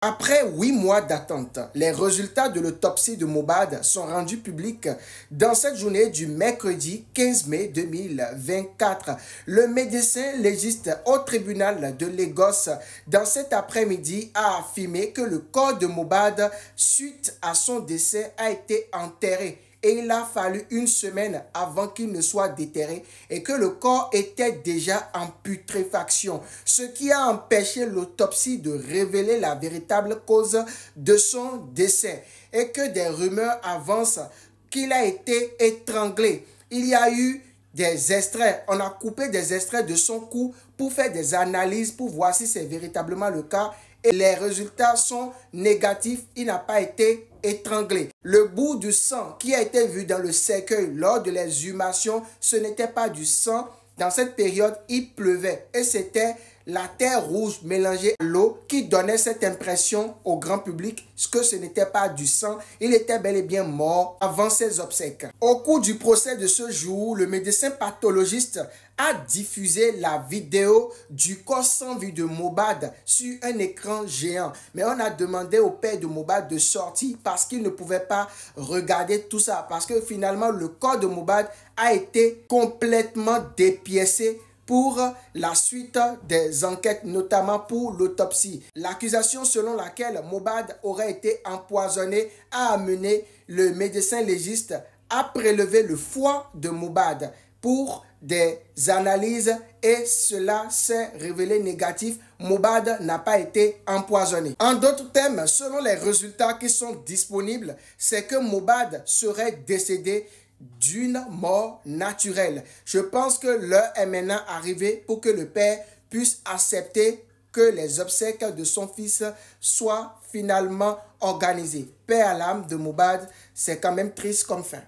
Après 8 mois d'attente, les résultats de l'autopsie de Mohbad sont rendus publics dans cette journée du mercredi 15 mai 2024. Le médecin légiste au tribunal de Lagos dans cet après-midi a affirmé que le corps de Mohbad, suite à son décès, a été enterré. Et il a fallu une semaine avant qu'il ne soit déterré et que le corps était déjà en putréfaction, ce qui a empêché l'autopsie de révéler la véritable cause de son décès et que des rumeurs avancent qu'il a été étranglé. Il y a eu des extraits, on a coupé des extraits de son cou pour faire des analyses pour voir si c'est véritablement le cas et les résultats sont négatifs, il n'a pas été étranglé. Le bout du sang qui a été vu dans le cercueil lors de l'exhumation, ce n'était pas du sang. Dans cette période, il pleuvait et c'était la terre rouge mélangée à l'eau qui donnait cette impression au grand public que ce n'était pas du sang. Il était bel et bien mort avant ses obsèques. Au cours du procès de ce jour, le médecin pathologiste a diffusé la vidéo du corps sans vie de Mohbad sur un écran géant. Mais on a demandé au père de Mohbad de sortir parce qu'il ne pouvait pas regarder tout ça. Parce que finalement, le corps de Mohbad a été complètement dépiécé pour la suite des enquêtes, notamment pour l'autopsie. L'accusation selon laquelle Mohbad aurait été empoisonné a amené le médecin légiste à prélever le foie de Mohbad pour des analyses et cela s'est révélé négatif. Mohbad n'a pas été empoisonné. En d'autres termes, selon les résultats qui sont disponibles, c'est que Mohbad serait décédé d'une mort naturelle. Je pense que l'heure est maintenant arrivée pour que le père puisse accepter que les obsèques de son fils soient finalement organisées. Paix à l'âme de Mohbad, c'est quand même triste comme fin.